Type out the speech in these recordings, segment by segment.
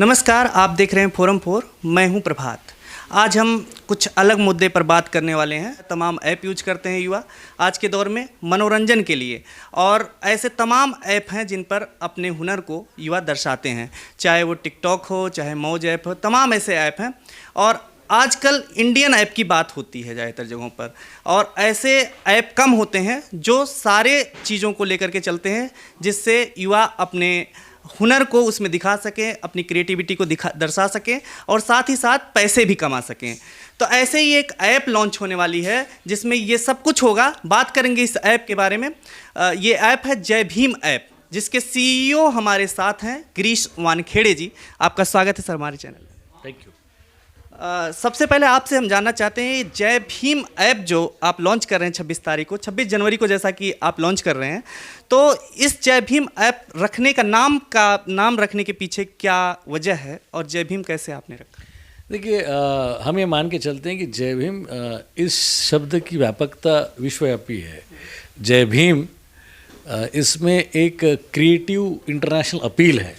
नमस्कार, आप देख रहे हैं फोरम 4। मैं हूं प्रभात। आज हम कुछ अलग मुद्दे पर बात करने वाले हैं। तमाम ऐप यूज करते हैं युवा आज के दौर में मनोरंजन के लिए, और ऐसे तमाम ऐप हैं जिन पर अपने हुनर को युवा दर्शाते हैं, चाहे वो टिकटॉक हो, चाहे मौज ऐप हो, तमाम ऐसे ऐप हैं। और आजकल इंडियन ऐप की बात होती है ज़्यादातर जगहों पर, और ऐसे ऐप कम होते हैं जो सारे चीज़ों को लेकर के चलते हैं, जिससे युवा अपने हुनर को उसमें दिखा सकें, अपनी क्रिएटिविटी को दर्शा सकें और साथ ही साथ पैसे भी कमा सकें। तो ऐसे ही एक ऐप लॉन्च होने वाली है जिसमें ये सब कुछ होगा। बात करेंगे इस ऐप के बारे में। ये ऐप है जय भीम ऐप, जिसके सीईओ हमारे साथ हैं गिरीश वानखेड़े जी। आपका स्वागत है सर हमारे चैनल में। Thank you. सबसे पहले आपसे हम जानना चाहते हैं, जय भीम ऐप जो आप लॉन्च कर रहे हैं 26 जनवरी को, जैसा कि आप लॉन्च कर रहे हैं, तो इस जय भीम ऐप रखने का नाम रखने के पीछे क्या वजह है और जय भीम कैसे आपने रखा? देखिए, हम ये मान के चलते हैं कि जय भीम इस शब्द की व्यापकता विश्वव्यापी है। जय भीम इसमें एक क्रिएटिव इंटरनेशनल अपील है,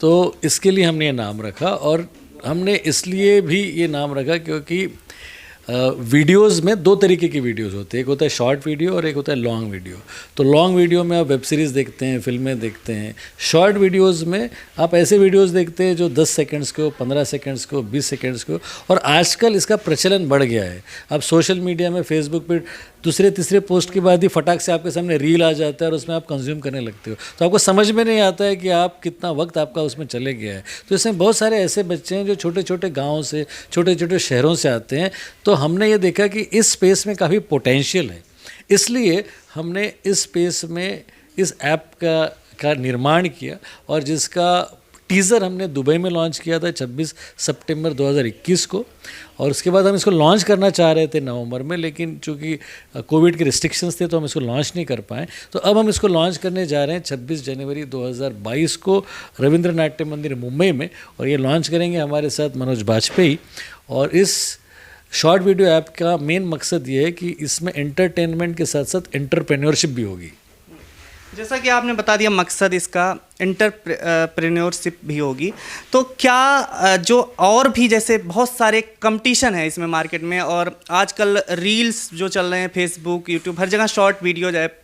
तो इसके लिए हमने ये नाम रखा। और हमने इसलिए भी ये नाम रखा क्योंकि वीडियोस में दो तरीके की वीडियोस होते हैं, एक होता है शॉर्ट वीडियो और एक होता है लॉन्ग वीडियो। तो लॉन्ग वीडियो में आप वेब सीरीज़ देखते हैं, फिल्में देखते हैं। शॉर्ट वीडियोस में आप ऐसे वीडियोस देखते हैं जो 10 सेकंड्स को, 15 सेकंड्स को, 20 सेकंड्स को। और आजकल इसका प्रचलन बढ़ गया है। आप सोशल मीडिया में, फेसबुक पे दूसरे तीसरे पोस्ट के बाद ही फटाक से आपके सामने रील आ जाता है और उसमें आप कंज्यूम करने लगते हो, तो आपको समझ में नहीं आता है कि आप कितना वक्त आपका उसमें चले गया है। तो इसमें बहुत सारे ऐसे बच्चे हैं जो छोटे छोटे गाँव से, छोटे छोटे शहरों से आते हैं। तो हमने ये देखा कि इस स्पेस में काफ़ी पोटेंशियल है, इसलिए हमने इस स्पेस में इस ऐप का निर्माण किया, और जिसका टीज़र हमने दुबई में लॉन्च किया था 26 सितंबर 2021 को। और उसके बाद हम इसको लॉन्च करना चाह रहे थे नवंबर में, लेकिन चूँकि कोविड के रिस्ट्रिक्शंस थे तो हम इसको लॉन्च नहीं कर पाए। तो अब हम इसको लॉन्च करने जा रहे हैं 26 जनवरी 2022 को रविंद्र नाट्य मंदिर मुंबई में, और ये लॉन्च करेंगे हमारे साथ मनोज बाजपेयी। और इस शॉर्ट वीडियो ऐप का मेन मकसद ये है कि इसमें एंटरटेनमेंट के साथ साथ एंटरप्रेन्योरशिप भी होगी। जैसा कि आपने बता दिया, मकसद इसका एंटरप्रेन्योरशिप भी होगी। तो क्या जो और भी जैसे बहुत सारे कंपटीशन है इसमें मार्केट में, और आजकल रील्स जो चल रहे हैं, फेसबुक, यूट्यूब, हर जगह शॉर्ट वीडियोज ऐप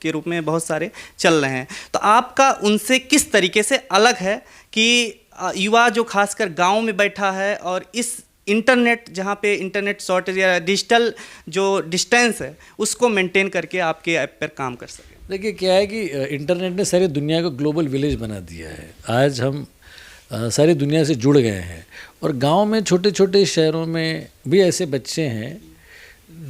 के रूप में बहुत सारे चल रहे हैं, तो आपका उनसे किस तरीके से अलग है कि युवा जो खासकर गाँव में बैठा है और इस इंटरनेट, जहाँ पे इंटरनेट शॉर्टेज या डिजिटल जो डिस्टेंस है उसको मेंटेन करके आपके ऐप पर काम कर सके? देखिए, क्या है कि इंटरनेट ने सारी दुनिया को ग्लोबल विलेज बना दिया है। आज हम सारी दुनिया से जुड़ गए हैं, और गांव में, छोटे छोटे शहरों में भी ऐसे बच्चे हैं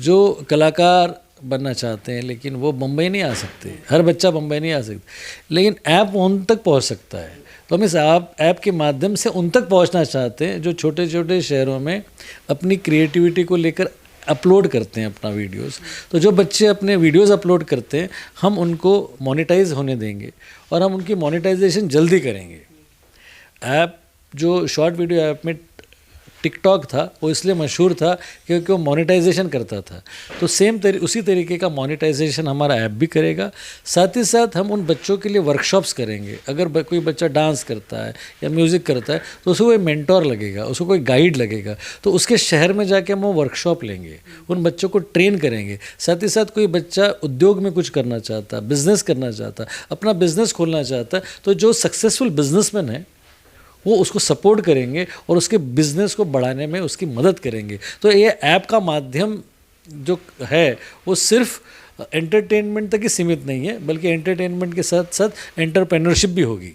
जो कलाकार बनना चाहते हैं, लेकिन वो मुंबई नहीं आ सकते। हर बच्चा मुंबई नहीं आ सकता, लेकिन ऐप उन तक पहुंच सकता है। तो हम इस ऐप के माध्यम से उन तक पहुंचना चाहते हैं जो छोटे छोटे शहरों में अपनी क्रिएटिविटी को लेकर अपलोड करते हैं अपना वीडियोस। तो जो बच्चे अपने वीडियोस अपलोड करते हैं, हम उनको मोनेटाइज होने देंगे, और हम उनकी मोनेटाइजेशन जल्दी करेंगे। ऐप जो शॉर्ट वीडियो ऐप में टिकटॉक था, वो इसलिए मशहूर था क्योंकि वो मोनेटाइजेशन करता था। तो उसी तरीके का मोनेटाइजेशन हमारा ऐप भी करेगा। साथ ही साथ हम उन बच्चों के लिए वर्कशॉप्स करेंगे। अगर कोई बच्चा डांस करता है या म्यूज़िक करता है तो उसको कोई मेंटोर लगेगा, उसको कोई गाइड लगेगा। तो उसके शहर में जाके हम वो वर्कशॉप लेंगे, उन बच्चों को ट्रेन करेंगे। साथ ही साथ कोई बच्चा उद्योग में कुछ करना चाहता, बिज़नेस करना चाहता, अपना बिज़नेस खोलना चाहता, तो जो सक्सेसफुल बिजनेसमैन है वो उसको सपोर्ट करेंगे और उसके बिज़नेस को बढ़ाने में उसकी मदद करेंगे। तो ये ऐप का माध्यम जो है वो सिर्फ एंटरटेनमेंट तक ही सीमित नहीं है, बल्कि एंटरटेनमेंट के साथ साथ एंटरप्रेन्योरशिप भी होगी।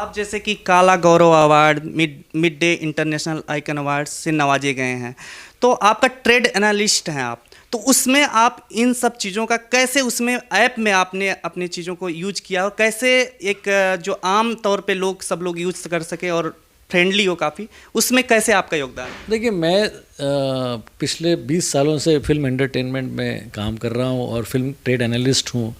आप जैसे कि Kala Gaurav award, Mid Day international icon award से नवाजे गए हैं, तो आपका ट्रेड एनालिस्ट हैं आप, तो उसमें आप इन सब चीज़ों का कैसे, उसमें ऐप में आपने अपनी चीज़ों को यूज किया हो, कैसे एक जो आम तौर पे सब लोग यूज कर सके और फ्रेंडली हो काफ़ी, उसमें कैसे आपका योगदान? देखिए, मैं पिछले 20 सालों से फिल्म एंटरटेनमेंट में काम कर रहा हूँ और फिल्म ट्रेड एनालिस्ट हूँ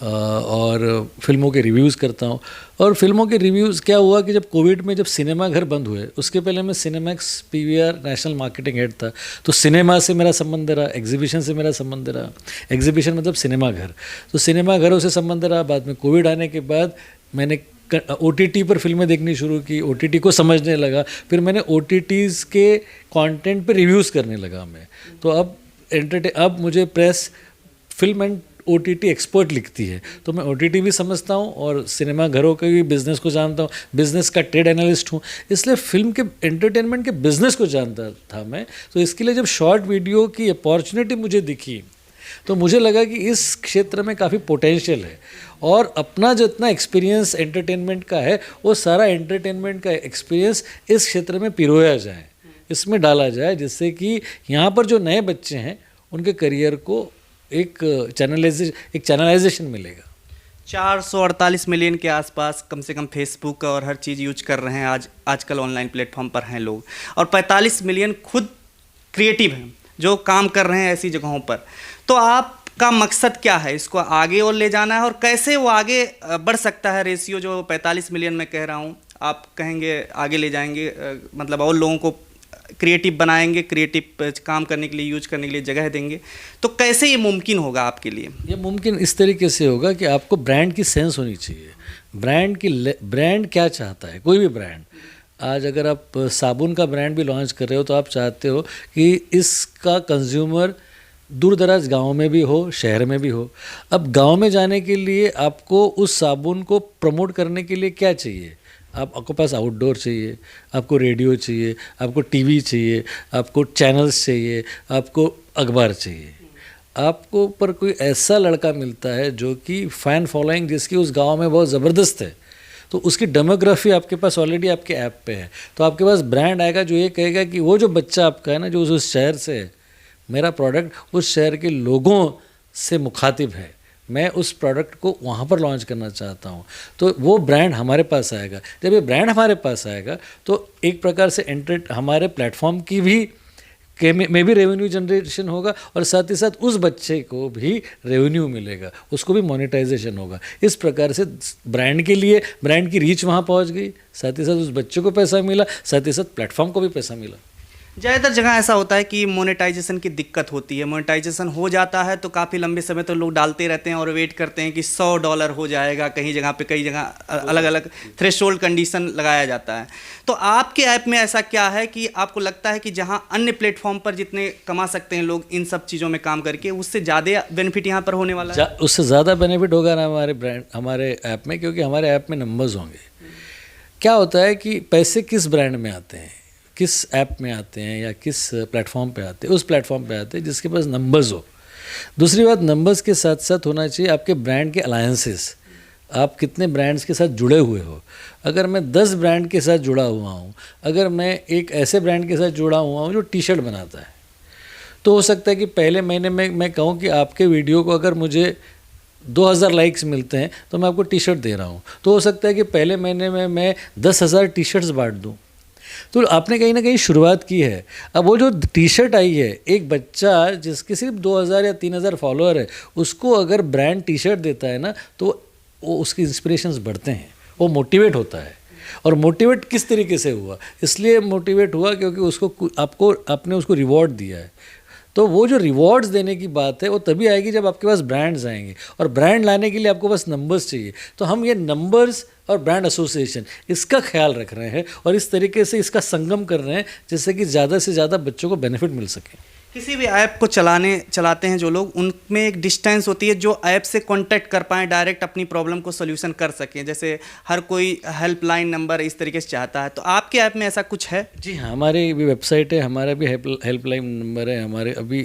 और फिल्मों के रिव्यूज़ करता हूँ। और फिल्मों के रिव्यूज़ क्या हुआ कि जब कोविड में जब सिनेमा घर बंद हुए, उसके पहले मैं Cinemax PVR national marketing head था, तो सिनेमा से मेरा संबंध रहा, एग्जीबिशन से मेरा संबंध रहा, एग्जीबिशन मतलब सिनेमा घर, तो सिनेमा घरों से संबंध रहा। बाद में कोविड आने के बाद मैंने OTT पर फिल्में देखनी शुरू की, OTT को समझने लगा, फिर मैंने OTTs के कंटेंट पे रिव्यूज़ करने लगा मैं। तो अब मुझे press film and OTT expert लिखती है, तो मैं OTT भी समझता हूँ और सिनेमा घरों के भी बिज़नेस को जानता हूँ, बिज़नेस का ट्रेड एनालिस्ट हूँ, इसलिए फिल्म के एंटरटेनमेंट के बिज़नेस को जानता था मैं। तो इसके लिए जब शॉर्ट वीडियो की अपॉर्चुनिटी मुझे दिखी, तो मुझे लगा कि इस क्षेत्र में काफ़ी पोटेंशियल है और अपना जितना एक्सपीरियंस एंटरटेनमेंट का है, वो सारा एंटरटेनमेंट का एक्सपीरियंस इस क्षेत्र में पिरोया जाए, इसमें डाला जाए, जिससे कि यहाँ पर जो नए बच्चे हैं उनके करियर को एक चैनलाइजेशन मिलेगा। 448 मिलियन के आसपास कम से कम फेसबुक और हर चीज़ यूज कर रहे हैं आजकल ऑनलाइन प्लेटफॉर्म पर हैं लोग, और 45 मिलियन खुद क्रिएटिव हैं जो काम कर रहे हैं ऐसी जगहों पर। तो आपका मकसद क्या है, इसको आगे और ले जाना है, और कैसे वो आगे बढ़ सकता है? रेशियो जो 45 मिलियन मैं कह रहा हूँ, आप कहेंगे आगे ले जाएंगे, मतलब और लोगों को क्रिएटिव बनाएंगे, क्रिएटिव काम करने के लिए, यूज करने के लिए जगह देंगे, तो कैसे ये मुमकिन होगा आपके लिए? ये मुमकिन इस तरीके से होगा कि आपको ब्रांड की सेंस होनी चाहिए। ब्रांड क्या चाहता है, कोई भी ब्रांड। आज अगर आप साबुन का ब्रांड भी लॉन्च कर रहे हो, तो आप चाहते हो कि इसका कंज्यूमर दूर दराज गाँव में भी हो, शहर में भी हो। अब गाँव में जाने के लिए आपको उस साबुन को प्रमोट करने के लिए क्या चाहिए? आपके पास आउटडोर चाहिए, आपको रेडियो चाहिए, आपको टीवी चाहिए, आपको चैनल्स चाहिए, आपको अखबार चाहिए। आपको पर कोई ऐसा लड़का मिलता है जो कि फ़ैन फॉलोइंग जिसकी उस गांव में बहुत ज़बरदस्त है, तो उसकी डेमोग्राफी आपके पास ऑलरेडी आपके ऐप पे है। तो आपके पास ब्रांड आएगा जो ये कहेगा कि वो जो बच्चा आपका है ना, जो उस शहर से है, मेरा प्रोडक्ट उस शहर के लोगों से मुखातिब है, मैं उस प्रोडक्ट को वहाँ पर लॉन्च करना चाहता हूँ, तो वो ब्रांड हमारे पास आएगा। जब ये ब्रांड हमारे पास आएगा तो एक प्रकार से हमारे प्लेटफॉर्म की भी में भी रेवेन्यू जनरेशन होगा, और साथ ही साथ उस बच्चे को भी रेवेन्यू मिलेगा, उसको भी मोनेटाइजेशन होगा। इस प्रकार से ब्रांड के लिए ब्रांड की रीच वहाँ पहुँच गई, साथ ही साथ उस बच्चे को पैसा मिला, साथ ही साथ प्लेटफॉर्म को भी पैसा मिला। ज़्यादातर जगह ऐसा होता है कि मोनेटाइजेशन की दिक्कत होती है। मोनेटाइजेशन हो जाता है तो काफ़ी लंबे समय तो लोग डालते रहते हैं और वेट करते हैं कि $100 हो जाएगा, कहीं जगह पे, कई जगह अलग अलग थ्रेशोल्ड कंडीशन लगाया जाता है। तो आपके ऐप में ऐसा क्या है कि आपको लगता है कि जहां अन्य प्लेटफॉर्म पर जितने कमा सकते हैं लोग इन सब चीज़ों में काम करके, उससे ज़्यादा बेनिफिट यहाँ पर होने वाला है? उससे ज़्यादा बेनिफिट होगा ना हमारे ऐप में, क्योंकि हमारे ऐप में नंबर्स होंगे। क्या होता है कि पैसे किस ब्रांड में आते हैं, किस ऐप में आते हैं या किस प्लेटफॉर्म पे आते हैं? उस प्लेटफॉर्म पे आते हैं जिसके पास नंबर्स हो। दूसरी बात, नंबर्स के साथ साथ होना चाहिए आपके ब्रांड के अलायंसेस, आप कितने ब्रांड्स के साथ जुड़े हुए हो। अगर मैं 10 ब्रांड के साथ जुड़ा हुआ हूँ, अगर मैं एक ऐसे ब्रांड के साथ जुड़ा हुआ हूँ जो टी-शर्ट बनाता है, तो हो सकता है कि पहले महीने में मैं कहूँ कि आपके वीडियो को अगर मुझे 2000 लाइक्स मिलते हैं तो मैं आपको टी-शर्ट दे रहा हूँ। तो हो सकता है कि पहले महीने में मैं 10,000 टी-शर्ट्स बांट दूँ। तो आपने कहीं ना कहीं शुरुआत की है। अब वो जो टी-शर्ट आई है, एक बच्चा जिसके सिर्फ 2000 या 3000 फॉलोअर है, उसको अगर ब्रांड टी-शर्ट देता है ना, तो वो उसकी इंस्पिरेशंस बढ़ते हैं, वो मोटिवेट होता है। और मोटिवेट किस तरीके से हुआ? इसलिए मोटिवेट हुआ क्योंकि आपने उसको रिवॉर्ड दिया है। तो वो जो रिवॉर्ड्स देने की बात है वो तभी आएगी जब आपके पास ब्रांड्स आएंगे, और ब्रांड लाने के लिए आपको बस नंबर्स चाहिए। तो हम ये नंबर्स और ब्रांड एसोसिएशन, इसका ख्याल रख रहे हैं और इस तरीके से इसका संगम कर रहे हैं जिससे कि ज़्यादा से ज़्यादा बच्चों को बेनिफिट मिल सके। किसी भी ऐप को चलाते हैं जो लोग, उनमें एक डिस्टेंस होती है जो ऐप से कांटेक्ट कर पाएँ, डायरेक्ट अपनी प्रॉब्लम को सोल्यूशन कर सकें। जैसे हर कोई हेल्पलाइन नंबर इस तरीके से चाहता है, तो आपके ऐप में ऐसा कुछ है? जी हाँ, हमारी भी वेबसाइट है, हमारा भी हेल्पलाइन नंबर है, हमारे अभी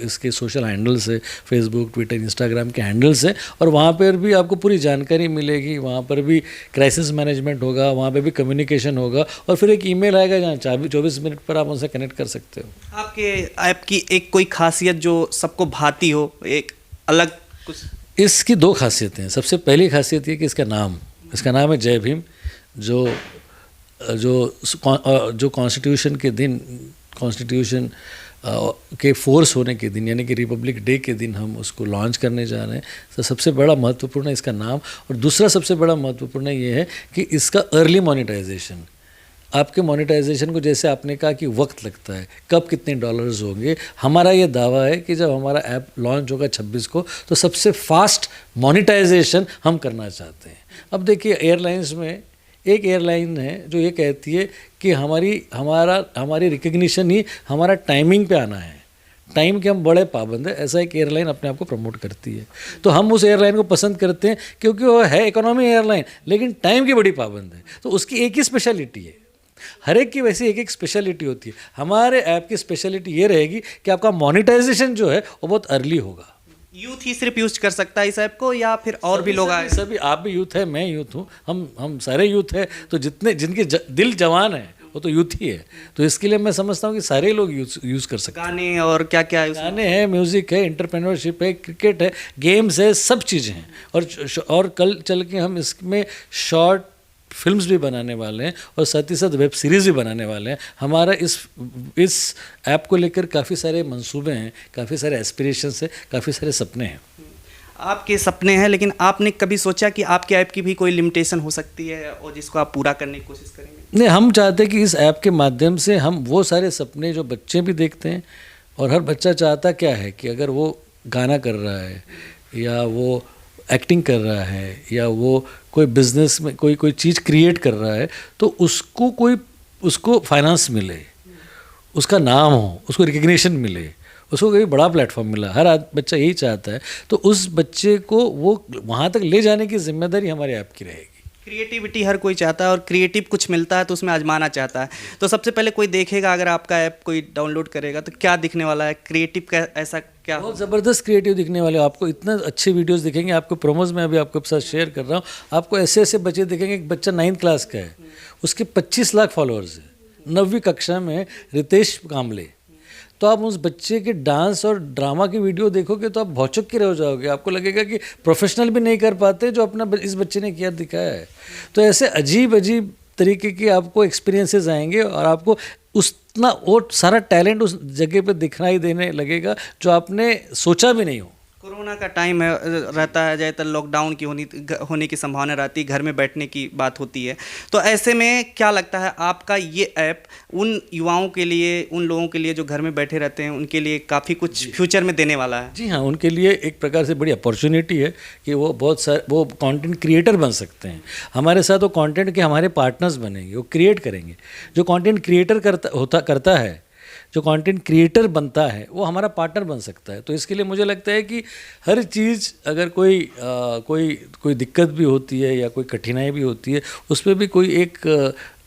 इसके सोशल हैंडल्स है, फेसबुक, ट्विटर, इंस्टाग्राम के हैंडल्स है, और वहाँ पर भी आपको पूरी जानकारी मिलेगी। वहाँ पर भी क्राइसिस मैनेजमेंट होगा, वहाँ पे भी कम्युनिकेशन होगा, और फिर एक ईमेल आएगा जहाँ 24 मिनट पर आप उनसे कनेक्ट कर सकते हो। आपके ऐप की एक कोई खासियत जो सबको भाती हो, एक अलग कुछ? इसकी दो खासियतें हैं। सबसे पहली खासियत ये कि इसका नाम है जय भीम, जो कॉन्स्टिट्यूशन के दिन, कॉन्स्टिट्यूशन के फोर्स होने के दिन, यानी कि रिपब्लिक डे के दिन हम उसको लॉन्च करने जा रहे हैं। तो सबसे बड़ा महत्वपूर्ण है इसका नाम, और दूसरा सबसे बड़ा महत्वपूर्ण ये है कि इसका अर्ली मोनेटाइजेशन। आपके मोनेटाइजेशन को, जैसे आपने कहा कि वक्त लगता है, कब कितने डॉलर्स होंगे, हमारा ये दावा है कि जब हमारा ऐप लॉन्च होगा 26 को, तो सबसे फास्ट मोनेटाइजेशन हम करना चाहते हैं। अब देखिए, एयरलाइंस में एक एयरलाइन है जो ये कहती है कि हमारी रिकग्निशन ही हमारा टाइमिंग पे आना है, टाइम के हम बड़े पाबंद है, ऐसा एक एयरलाइन अपने आप को प्रमोट करती है। तो हम उस एयरलाइन को पसंद करते हैं क्योंकि वो है इकोनॉमी एयरलाइन, लेकिन टाइम की बड़ी पाबंद है। तो उसकी एक ही स्पेशलिटी है, हर एक की वैसी एक स्पेशलिटी होती है। हमारे ऐप की स्पेशलिटी ये रहेगी कि आपका मोनेटाइजेशन जो है वो बहुत अर्ली होगा। यूथ ही सिर्फ यूज कर सकता है इस ऐप को, या फिर और भी लोग आए? सभी, आप भी यूथ है, मैं यूथ हूँ, हम सारे यूथ है। तो जिनके दिल जवान है वो तो यूथ ही है। तो इसके लिए मैं समझता हूँ कि सारे लोग यूज़ कर सकते हैं। गाने और क्या क्या है? गाने हैं, म्यूज़िक है, एंटरप्रेन्योरशिप है, क्रिकेट है, गेम्स है, सब चीज़ें हैं। और कल चल के हम इसमें शॉर्ट फिल्म्स भी बनाने वाले हैं, और साथ ही साथ वेब सीरीज़ भी बनाने वाले हैं। हमारा इस ऐप को लेकर काफ़ी सारे मंसूबे हैं, काफ़ी सारे एस्पिरेशंस है, काफ़ी सारे सपने हैं। आपके सपने हैं, लेकिन आपने कभी सोचा कि आपके ऐप की भी कोई लिमिटेशन हो सकती है और जिसको आप पूरा करने की कोशिश करेंगे? नहीं, हम चाहते हैं कि इस ऐप के माध्यम से हम वो सारे सपने जो बच्चे भी देखते हैं, और हर बच्चा चाहता क्या है कि अगर वो गाना कर रहा है, या वो एक्टिंग कर रहा है, या वो कोई बिजनेस में कोई चीज़ क्रिएट कर रहा है, तो उसको फाइनेंस मिले, उसका नाम हो, उसको रिकग्निशन मिले, उसको कोई बड़ा प्लेटफॉर्म मिला। हर बच्चा यही चाहता है। तो उस बच्चे को वो वहाँ तक ले जाने की जिम्मेदारी हमारे ऐप की रहेगी। क्रिएटिविटी हर कोई चाहता है, और क्रिएटिव कुछ मिलता है तो उसमें आजमाना चाहता है। तो सबसे पहले कोई देखेगा, अगर आपका ऐप कोई डाउनलोड करेगा, तो क्या दिखने वाला है? क्रिएटिव का ऐसा क्या? बहुत ज़बरदस्त क्रिएटिव दिखने वाले, आपको इतना अच्छे वीडियोस दिखेंगे। आपको प्रोमोज में अभी आपके साथ शेयर कर रहा हूँ, आपको ऐसे ऐसे बच्चे दिखेंगे। एक बच्चा 9th क्लास का है, उसके 25 लाख फॉलोअर्स है, 9वीं कक्षा में, रितेश कामले। तो आप उस बच्चे के डांस और ड्रामा की वीडियो देखोगे तो आप भौचक के रह जाओगे। आपको लगेगा कि प्रोफेशनल भी नहीं कर पाते जो अपना इस बच्चे ने किया दिखाया है। तो ऐसे अजीब अजीब तरीके के आपको एक्सपीरियंसेस आएंगे, और आपको उतना वो सारा टैलेंट उस जगह पे दिखाई देने लगेगा जो आपने सोचा भी नहीं हो। कोरोना का टाइम है, रहता है, ज़्यादातर लॉकडाउन की होने की संभावना रहती है, घर में बैठने की बात होती है। तो ऐसे में क्या लगता है, आपका ये ऐप उन युवाओं के लिए, उन लोगों के लिए जो घर में बैठे रहते हैं, उनके लिए काफ़ी कुछ फ्यूचर में देने वाला है? जी हाँ, उनके लिए एक प्रकार से बड़ी अपॉर्चुनिटी है कि वो बहुत सारे वो कंटेंट क्रिएटर बन सकते हैं। हमारे साथ वो कंटेंट के हमारे पार्टनर्स बनेंगे, वो क्रिएट करेंगे। जो कंटेंट क्रिएटर करता है, जो कंटेंट क्रिएटर बनता है, वो हमारा पार्टनर बन सकता है। तो इसके लिए मुझे लगता है कि हर चीज़, अगर कोई दिक्कत भी होती है या कोई कठिनाई भी होती है, उस पर भी कोई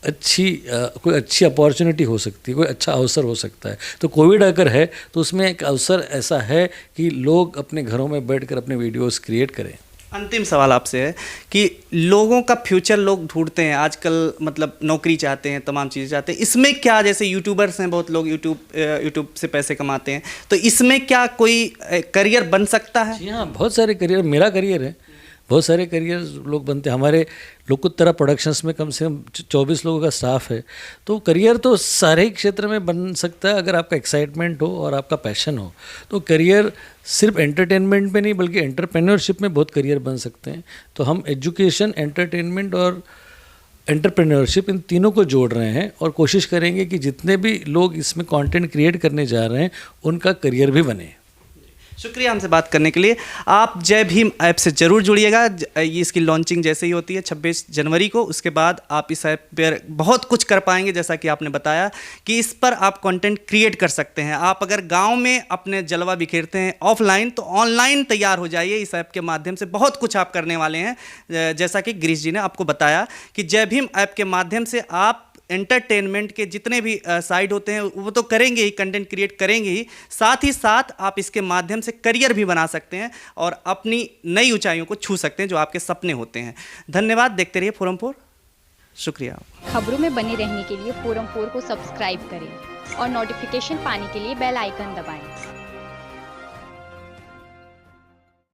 अच्छी अपॉर्चुनिटी हो सकती है, कोई अच्छा अवसर हो सकता है। तो कोविड अगर है तो उसमें एक अवसर ऐसा है कि लोग अपने घरों में बैठकर अपने वीडियोस क्रिएट करें। अंतिम सवाल आपसे है कि लोगों का फ्यूचर लोग ढूंढते हैं आजकल, मतलब नौकरी चाहते हैं, तमाम चीज़ें चाहते हैं। इसमें क्या, जैसे यूट्यूबर्स हैं, बहुत लोग यूट्यूब से पैसे कमाते हैं, तो इसमें क्या कोई करियर बन सकता है? जी हाँ, बहुत सारे करियर, मेरा करियर है, बहुत सारे करियर लोग बनते हैं। हमारे लोकोत्तरा प्रोडक्शंस में कम से कम 24 लोगों का स्टाफ है। तो करियर तो सारे ही क्षेत्र में बन सकता है, अगर आपका एक्साइटमेंट हो और आपका पैशन हो। तो करियर सिर्फ एंटरटेनमेंट पे नहीं, बल्कि एंटरप्रेन्योरशिप में बहुत करियर बन सकते हैं। तो हम एजुकेशन, एंटरटेनमेंट और एंटरप्रेन्योरशिप, इन तीनों को जोड़ रहे हैं, और कोशिश करेंगे कि जितने भी लोग इसमें कंटेंट क्रिएट करने जा रहे हैं उनका करियर भी बने। शुक्रिया हमसे बात करने के लिए। आप जय भीम ऐप से ज़रूर जुड़िएगा। ये इसकी लॉन्चिंग जैसे ही होती है 26 जनवरी को, उसके बाद आप इस ऐप पर बहुत कुछ कर पाएंगे। जैसा कि आपने बताया कि इस पर आप कंटेंट क्रिएट कर सकते हैं। आप अगर गांव में अपने जलवा बिखेरते हैं ऑफलाइन, तो ऑनलाइन तैयार हो जाइए। इस ऐप के माध्यम से बहुत कुछ आप करने वाले हैं। जैसा कि गिरीश जी ने आपको बताया कि जय भीम ऐप के माध्यम से आप एंटरटेनमेंट के जितने भी साइड होते हैं वो तो करेंगे ही, कंटेंट क्रिएट करेंगे ही, साथ ही साथ आप इसके माध्यम से करियर भी बना सकते हैं और अपनी नई ऊंचाइयों को छू सकते हैं जो आपके सपने होते हैं। धन्यवाद। देखते रहिए फोरम 4। शुक्रिया। खबरों में बने रहने के लिए फोरम 4 को सब्सक्राइब करें और नोटिफिकेशन पाने के लिए बेल आइकन दबाएं।